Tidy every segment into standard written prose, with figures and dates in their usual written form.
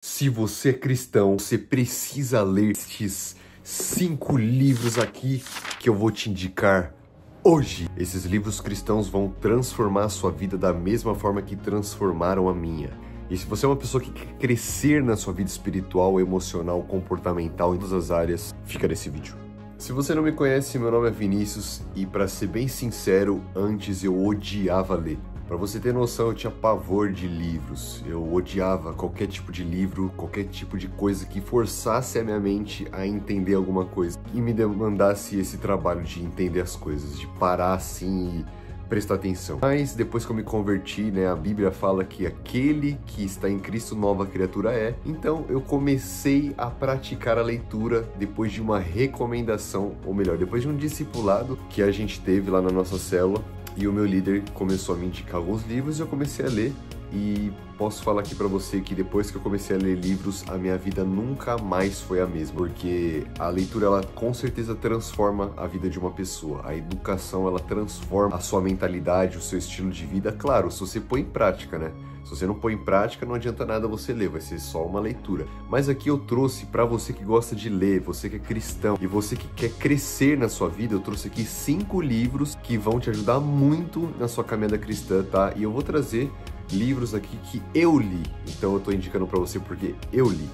Se você é cristão, você precisa ler estes 5 livros aqui que eu vou te indicar hoje. Esses livros cristãos vão transformar a sua vida da mesma forma que transformaram a minha. E se você é uma pessoa que quer crescer na sua vida espiritual, emocional, comportamental, em todas as áreas, fica nesse vídeo. Se você não me conhece, meu nome é Vinícius e, para ser bem sincero, antes eu odiava ler. Para você ter noção, eu tinha pavor de livros. Eu odiava qualquer tipo de livro, qualquer tipo de coisa que forçasse a minha mente a entender alguma coisa e me demandasse esse trabalho de entender as coisas, de parar assim e prestar atenção. Mas depois que eu me converti, a Bíblia fala que aquele que está em Cristo nova criatura é. Então eu comecei a praticar a leitura depois de uma recomendação, ou melhor, depois de um discipulado que a gente teve lá na nossa célula. E o meu líder começou a me indicar alguns livros e eu comecei a ler. E posso falar aqui pra você que depois que eu comecei a ler livros, a minha vida nunca mais foi a mesma. Porque a leitura, ela com certeza transforma a vida de uma pessoa. A educação, ela transforma a sua mentalidade, o seu estilo de vida. Claro, se você põe em prática, né? Se você não põe em prática, não adianta nada você ler, vai ser só uma leitura. Mas aqui eu trouxe para você que gosta de ler, você que é cristão e você que quer crescer na sua vida, eu trouxe aqui 5 livros que vão te ajudar muito na sua caminhada cristã, tá? E eu vou trazer livros aqui que eu li, então eu tô indicando para você porque eu li.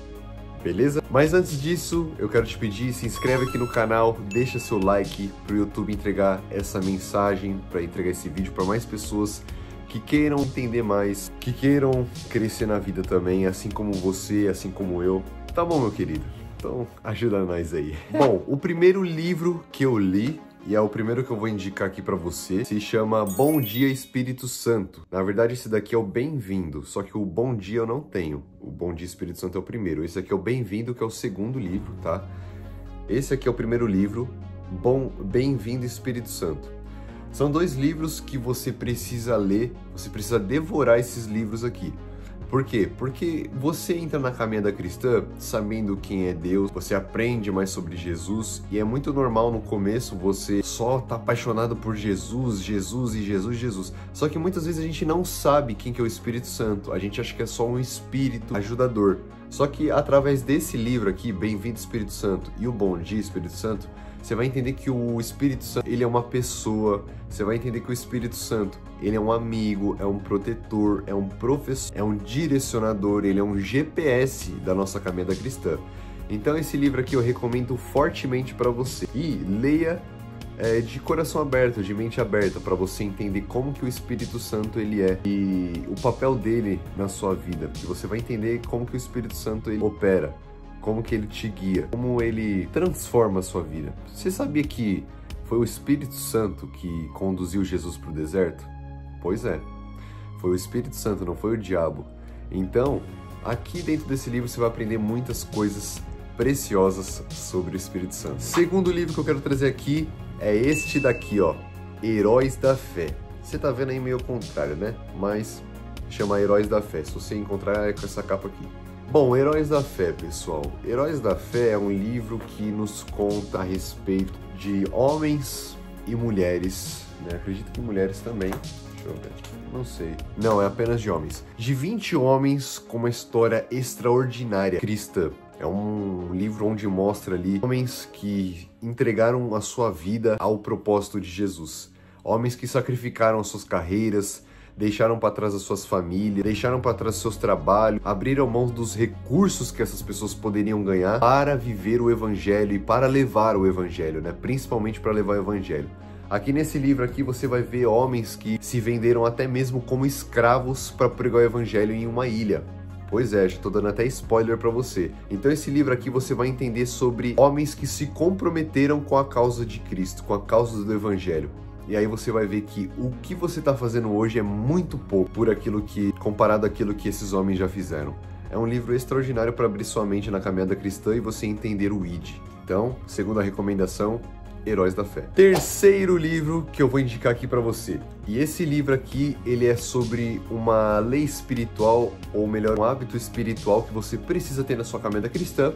Beleza? Mas antes disso, eu quero te pedir, se inscreve aqui no canal, deixa seu like pro YouTube entregar essa mensagem, para entregar esse vídeo para mais pessoas que queiram entender mais, que queiram crescer na vida também, assim como você, assim como eu. Tá bom, meu querido? Então, ajuda nós aí. Bom, o primeiro livro que eu li, e é o primeiro que eu vou indicar aqui pra você, se chama Bom Dia Espírito Santo. Na verdade, esse daqui é o Bem-vindo, só que o Bom Dia eu não tenho. O Bom Dia Espírito Santo é o primeiro. Esse aqui é o Bem-vindo, que é o segundo livro, tá? Esse aqui é o primeiro livro, Bem-vindo Espírito Santo. São 2 livros que você precisa ler, você precisa devorar esses livros aqui. Por quê? Porque você entra na caminhada cristã sabendo quem é Deus, você aprende mais sobre Jesus e é muito normal no começo você só tá apaixonado por Jesus. Só que muitas vezes a gente não sabe quem que é o Espírito Santo, a gente acha que é só um espírito ajudador. Só que através desse livro aqui, Bem-vindo Espírito Santo e o Bom Dia Espírito Santo, você vai entender que o Espírito Santo, ele é uma pessoa. Você vai entender que o Espírito Santo, ele é um amigo, é um protetor, é um professor, é um direcionador, ele é um GPS da nossa caminhada cristã. Então esse livro aqui eu recomendo fortemente para você. E leia de coração aberto, de mente aberta, para você entender como que o Espírito Santo ele é e o papel dele na sua vida. Porque você vai entender como que o Espírito Santo ele opera, como que ele te guia, como ele transforma a sua vida. Você sabia que foi o Espírito Santo que conduziu Jesus para o deserto? Pois é, foi o Espírito Santo, não foi o diabo. Então, aqui dentro desse livro você vai aprender muitas coisas preciosas sobre o Espírito Santo. Segundo livro que eu quero trazer aqui é este daqui, ó, Heróis da Fé. Você tá vendo aí meio ao contrário, né? Mas chama Heróis da Fé, se você encontrar é com essa capa aqui. Bom, Heróis da Fé, pessoal. Heróis da Fé é um livro que nos conta a respeito de homens e mulheres, né? Acredito que mulheres também. Deixa eu ver. Não sei. Não, é apenas de homens. De 20 homens com uma história extraordinária cristã. É um livro onde mostra ali homens que entregaram a sua vida ao propósito de Jesus. Homens que sacrificaram as suas carreiras, deixaram para trás as suas famílias, deixaram para trás seus trabalhos, abriram mão dos recursos que essas pessoas poderiam ganhar para viver o evangelho e para levar o evangelho, né? Principalmente para levar o evangelho. Aqui nesse livro aqui você vai ver homens que se venderam até mesmo como escravos para pregar o evangelho em uma ilha. Pois é, já tô dando até spoiler para você. Então esse livro aqui você vai entender sobre homens que se comprometeram com a causa de Cristo, com a causa do evangelho. E aí você vai ver que o que você está fazendo hoje é muito pouco comparado àquilo que esses homens já fizeram. É um livro extraordinário para abrir sua mente na caminhada cristã e você entender o ID. Então, segunda recomendação, Heróis da Fé. Terceiro livro que eu vou indicar aqui para você. E esse livro aqui, ele é sobre uma lei espiritual, ou melhor, um hábito espiritual que você precisa ter na sua caminhada cristã,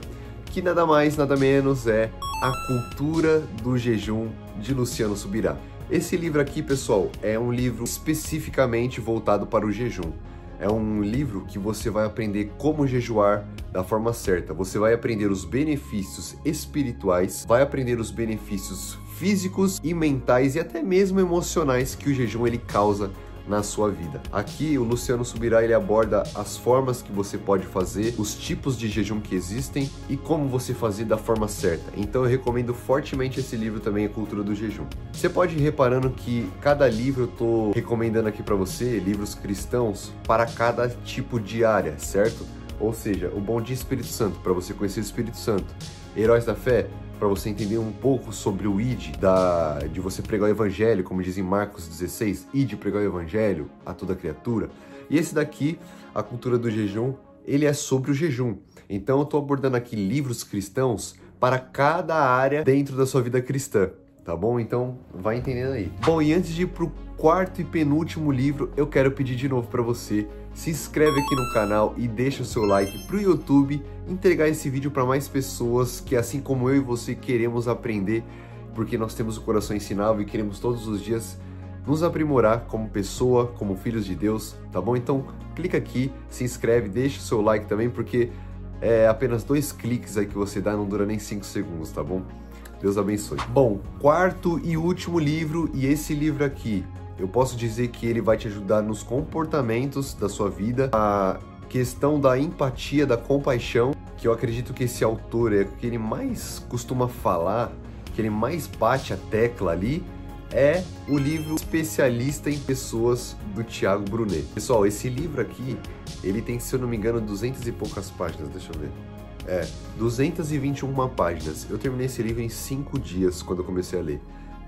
que nada mais, nada menos é A Cultura do Jejum, de Luciano Subirá. Esse livro aqui, pessoal, é um livro especificamente voltado para o jejum. É um livro que você vai aprender como jejuar da forma certa. Você vai aprender os benefícios espirituais, vai aprender os benefícios físicos e mentais e até mesmo emocionais que o jejum ele causa na sua vida. Aqui o Luciano Subirá ele aborda as formas que você pode fazer, os tipos de jejum que existem e como você fazer da forma certa. Então eu recomendo fortemente esse livro também, A Cultura do Jejum. Você pode ir reparando que cada livro eu tô recomendando aqui para você, livros cristãos, para cada tipo de área, certo? Ou seja, o Bom Dia Espírito Santo, para você conhecer o Espírito Santo. Heróis da Fé, para você entender um pouco sobre o ID, de você pregar o Evangelho, como diz em Marcos 16, ID pregar o Evangelho a toda criatura. E esse daqui, A Cultura do Jejum, ele é sobre o jejum. Então eu estou abordando aqui livros cristãos para cada área dentro da sua vida cristã, tá bom? Então vai entendendo aí. Bom, e antes de ir pro quarto e penúltimo livro, eu quero pedir de novo para você, se inscreve aqui no canal e deixa o seu like pro YouTube entregar esse vídeo para mais pessoas que, assim como eu e você, queremos aprender, porque nós temos o coração ensinável e queremos todos os dias nos aprimorar como pessoa, como filhos de Deus, tá bom? Então clica aqui, se inscreve, deixa o seu like também, porque é apenas 2 cliques aí que você dá, não dura nem 5 segundos, tá bom? Deus abençoe. Bom, quarto e último livro, e esse livro aqui, eu posso dizer que ele vai te ajudar nos comportamentos da sua vida, a questão da empatia, da compaixão, que eu acredito que esse autor é o que ele mais costuma falar, que ele mais bate a tecla ali, é o livro Especialista em Pessoas, do Tiago Brunet. Pessoal, esse livro aqui, ele tem, se eu não me engano, 200 e poucas páginas, deixa eu ver. 221 páginas. Eu terminei esse livro em 5 dias, quando eu comecei a ler,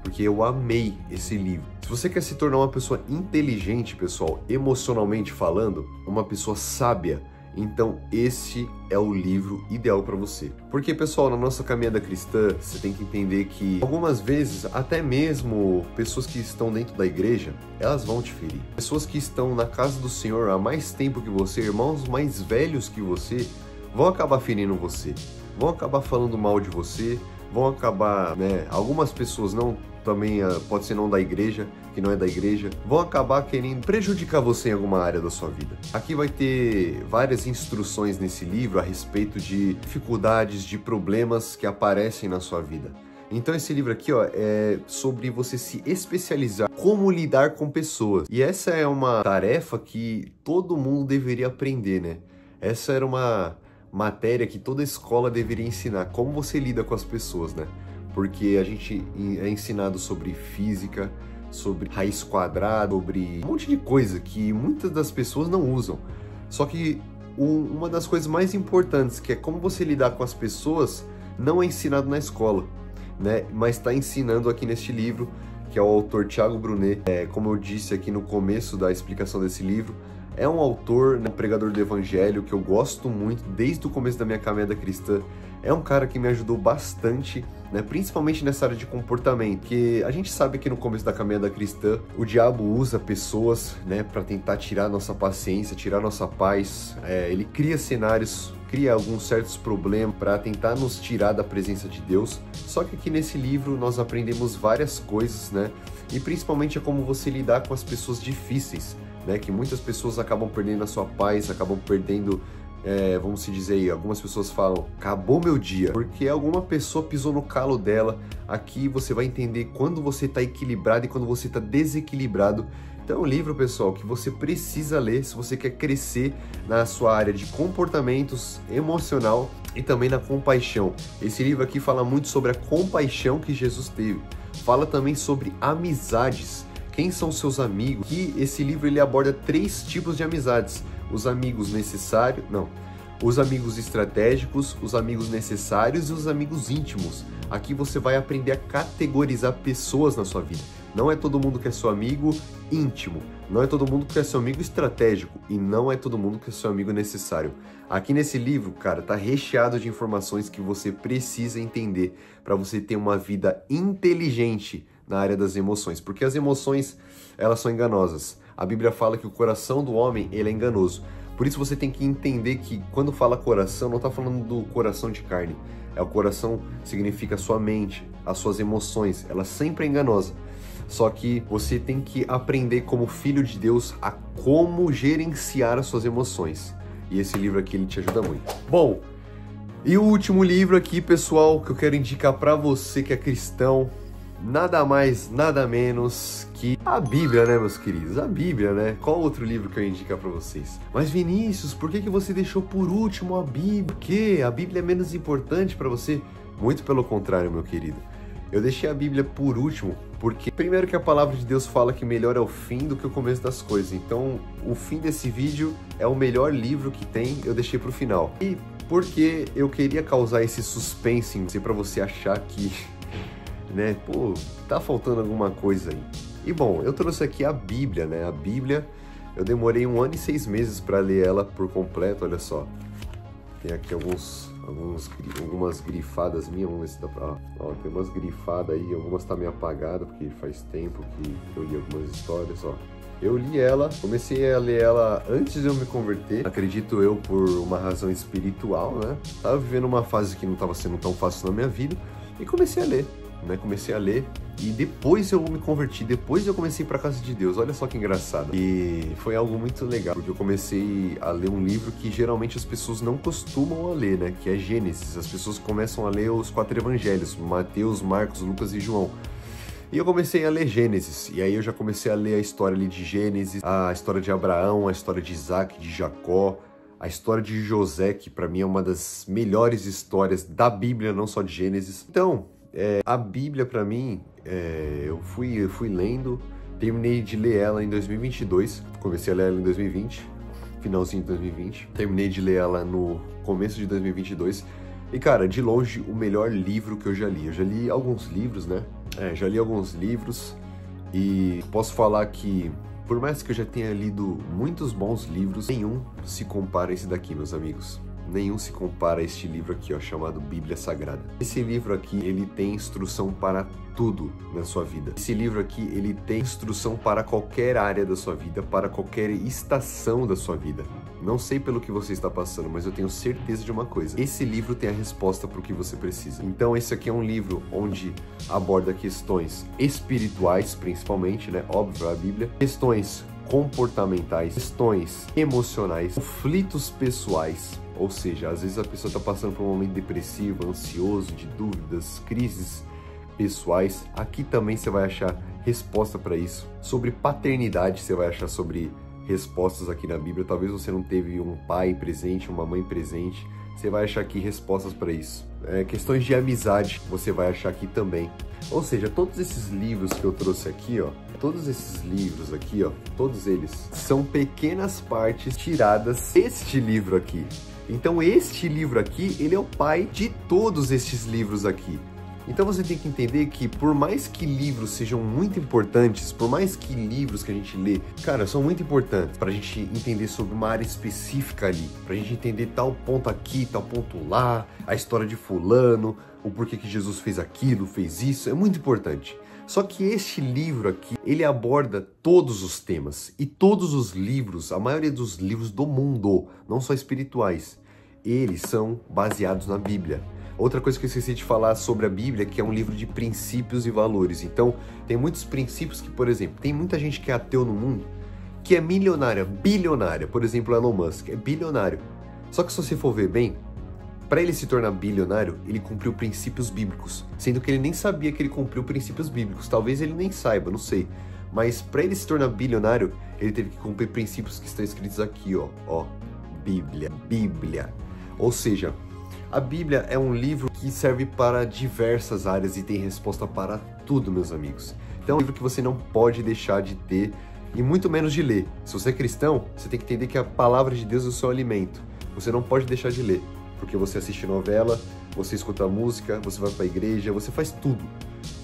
porque eu amei esse livro. Se você quer se tornar uma pessoa inteligente, pessoal, emocionalmente falando, uma pessoa sábia, então esse é o livro ideal para você. Porque, pessoal, na nossa caminhada cristã, você tem que entender que algumas vezes, até mesmo pessoas que estão dentro da igreja, elas vão te ferir. Pessoas que estão na casa do Senhor há mais tempo que você, irmãos mais velhos que você, vão acabar ferindo você, vão acabar falando mal de você, vão acabar, algumas pessoas não, também pode ser não da igreja, que não é da igreja, vão acabar querendo prejudicar você em alguma área da sua vida. Aqui vai ter várias instruções nesse livro a respeito de dificuldades, de problemas que aparecem na sua vida. Então esse livro aqui, ó, é sobre você se especializar, como lidar com pessoas. E essa é uma tarefa que todo mundo deveria aprender, né? Essa era uma matéria que toda escola deveria ensinar, como você lida com as pessoas, né? Porque a gente é ensinado sobre física, sobre raiz quadrada, sobre um monte de coisa que muitas das pessoas não usam. Só que uma das coisas mais importantes, que é como você lidar com as pessoas, não é ensinado na escola, né? Mas está ensinando aqui neste livro, que é o autor Tiago Brunet. Como eu disse aqui no começo da explicação desse livro, é um autor, um pregador do evangelho que eu gosto muito desde o começo da minha caminhada cristã. É um cara que me ajudou bastante, né, principalmente nessa área de comportamento, que a gente sabe que no começo da caminhada cristã o diabo usa pessoas, né, para tentar tirar nossa paciência, tirar nossa paz. Ele cria cenários, cria alguns certos problemas para tentar nos tirar da presença de Deus. Só que aqui nesse livro nós aprendemos várias coisas, né, e principalmente é como você lidar com as pessoas difíceis, né, que muitas pessoas acabam perdendo a sua paz, acabam perdendo, vamos se dizer aí, algumas pessoas falam, acabou meu dia, porque alguma pessoa pisou no calo dela. Aqui você vai entender quando você está equilibrado e quando você está desequilibrado. Então é um livro, pessoal, que você precisa ler se você quer crescer na sua área de comportamentos, emocional e também na compaixão. Esse livro aqui fala muito sobre a compaixão que Jesus teve. Fala também sobre amizades. Quem são seus amigos? Que esse livro ele aborda 3 tipos de amizades: os amigos necessários, os amigos estratégicos, os amigos necessários e os amigos íntimos. Aqui você vai aprender a categorizar pessoas na sua vida. Não é todo mundo que é seu amigo íntimo, não é todo mundo que é seu amigo estratégico e não é todo mundo que é seu amigo necessário. Aqui nesse livro, cara, tá recheado de informações que você precisa entender para você ter uma vida inteligente na área das emoções, porque as emoções, elas são enganosas. A Bíblia fala que o coração do homem, ele é enganoso. Por isso você tem que entender que quando fala coração, não está falando do coração de carne. O coração significa a sua mente, as suas emoções, ela sempre é enganosa. Só que você tem que aprender como filho de Deus a como gerenciar as suas emoções. E esse livro aqui, ele te ajuda muito. Bom, e o último livro aqui, pessoal, que eu quero indicar para você que é cristão, nada mais, nada menos que a Bíblia, né, meus queridos? A Bíblia, né? Qual outro livro que eu indicar para vocês? Mas Vinícius, por que você deixou por último a Bíblia? Por quê? A Bíblia é menos importante para você? Muito pelo contrário, meu querido. Eu deixei a Bíblia por último porque, primeiro, que a palavra de Deus fala que melhor é o fim do que o começo das coisas. Então, o fim desse vídeo é o melhor livro que tem, eu deixei pro final. E porque eu queria causar esse suspense em você, pra você achar que, né, pô, tá faltando alguma coisa aí. E bom, eu trouxe aqui a Bíblia, né? A Bíblia, eu demorei 1 ano e 6 meses para ler ela por completo, olha só. Tem aqui algumas grifadas minhas, vamos ver se dá pra... Ó, tem umas grifadas aí, algumas tá meio apagadas, porque faz tempo que eu li algumas histórias, ó. Eu li ela, comecei a ler ela antes de eu me converter, acredito eu, por uma razão espiritual, né? Tava vivendo uma fase que não tava sendo tão fácil na minha vida, e comecei a ler, né? Comecei a ler, e depois eu me converti, depois eu comecei para a casa de Deus. Olha só que engraçado. E foi algo muito legal, porque eu comecei a ler um livro que geralmente as pessoas não costumam a ler, né? Que é Gênesis. As pessoas começam a ler os 4 evangelhos, Mateus, Marcos, Lucas e João. E eu comecei a ler Gênesis, e aí eu já comecei a ler a história ali de Gênesis, a história de Abraão, a história de Isaac, de Jacó, a história de José, que para mim é uma das melhores histórias da Bíblia, não só de Gênesis. Então, a Bíblia para mim, eu fui lendo, terminei de ler ela em 2022, comecei a ler ela em 2020, finalzinho de 2020, terminei de ler ela no começo de 2022, e cara, de longe o melhor livro que eu já li. Eu já li alguns livros, né? Já li alguns livros, e posso falar que, por mais que eu já tenha lido muitos bons livros, nenhum se compara a esse daqui, meus amigos. Nenhum se compara a este livro aqui, ó, chamado Bíblia Sagrada. Esse livro aqui, ele tem instrução para tudo na sua vida. Esse livro aqui, ele tem instrução para qualquer área da sua vida, para qualquer estação da sua vida. Não sei pelo que você está passando, mas eu tenho certeza de uma coisa. Esse livro tem a resposta para o que você precisa. Então, esse aqui é um livro onde aborda questões espirituais, principalmente, né? Óbvio, a Bíblia. Questões comportamentais, questões emocionais, conflitos pessoais. Ou seja, às vezes a pessoa está passando por um momento depressivo, ansioso, de dúvidas, crises pessoais. Aqui também você vai achar resposta para isso. Sobre paternidade, você vai achar sobre respostas aqui na Bíblia. Talvez você não teve um pai presente, uma mãe presente. Você vai achar aqui respostas para isso. Questões de amizade, você vai achar aqui também. Ou seja, todos esses livros que eu trouxe aqui, ó, todos esses livros aqui, ó, todos eles são pequenas partes tiradas deste livro aqui. Então este livro aqui, ele é o pai de todos estes livros aqui. Então você tem que entender que por mais que livros sejam muito importantes, por mais que livros que a gente lê, cara, são muito importantes pra gente entender sobre uma área específica ali, pra gente entender tal ponto aqui, tal ponto lá, a história de fulano, o porquê que Jesus fez aquilo, fez isso, é muito importante. Só que este livro aqui, ele aborda todos os temas, e todos os livros, a maioria dos livros do mundo, não só espirituais, eles são baseados na Bíblia. Outra coisa que eu esqueci de falar sobre a Bíblia, que é um livro de princípios e valores. Então, tem muitos princípios que, por exemplo, tem muita gente que é ateu no mundo, que é milionária, bilionária. Por exemplo, Elon Musk é bilionário. Só que se você for ver bem, para ele se tornar bilionário, ele cumpriu princípios bíblicos, sendo que ele nem sabia que ele cumpriu princípios bíblicos. Talvez ele nem saiba, não sei. Mas para ele se tornar bilionário, ele teve que cumprir princípios que estão escritos aqui, ó, Bíblia. Ou seja, a Bíblia é um livro que serve para diversas áreas e tem resposta para tudo, meus amigos. Então é um livro que você não pode deixar de ter e muito menos de ler. Se você é cristão, você tem que entender que a palavra de Deus é o seu alimento. Você não pode deixar de ler, porque você assiste novela, você escuta música, você vai para a igreja, você faz tudo,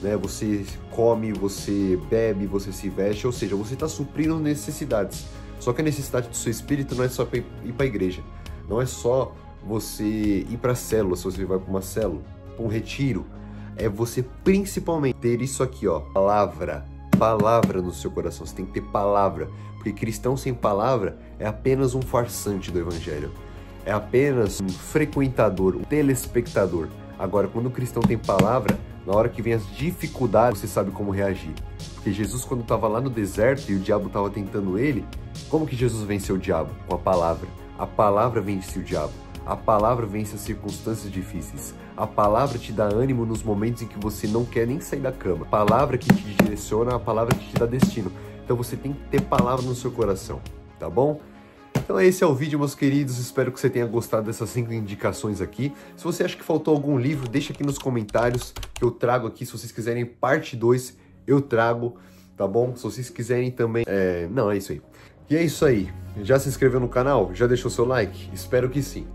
né? Você come, você bebe, você se veste, ou seja, você está suprindo necessidades. Só que a necessidade do seu espírito não é só ir para a igreja, não é só você ir para a célula, se você vai para uma célula, para um retiro, é você principalmente ter isso aqui, ó, palavra no seu coração. Você tem que ter palavra, porque cristão sem palavra é apenas um farsante do evangelho, é apenas um frequentador, um telespectador. Agora, quando o cristão tem palavra, Na hora que vem as dificuldades, você sabe como reagir. Porque Jesus, quando estava lá no deserto e o diabo estava tentando ele, como que Jesus venceu o diabo? Com a palavra. A palavra vence o diabo. A palavra vence as circunstâncias difíceis. A palavra te dá ânimo nos momentos em que você não quer nem sair da cama. A palavra que te direciona, a palavra que te dá destino. Então você tem que ter palavra no seu coração, tá bom? Então esse é o vídeo, meus queridos, espero que você tenha gostado dessas 5 indicações aqui. Se você acha que faltou algum livro, deixa aqui nos comentários que eu trago aqui. Se vocês quiserem parte 2, eu trago, tá bom? Se vocês quiserem também... Não, é isso aí. E é isso aí. Já se inscreveu no canal? Já deixou seu like? Espero que sim.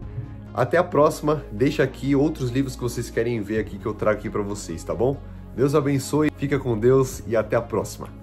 Até a próxima. Deixa aqui outros livros que vocês querem ver aqui que eu trago aqui pra vocês, tá bom? Deus abençoe, fica com Deus e até a próxima.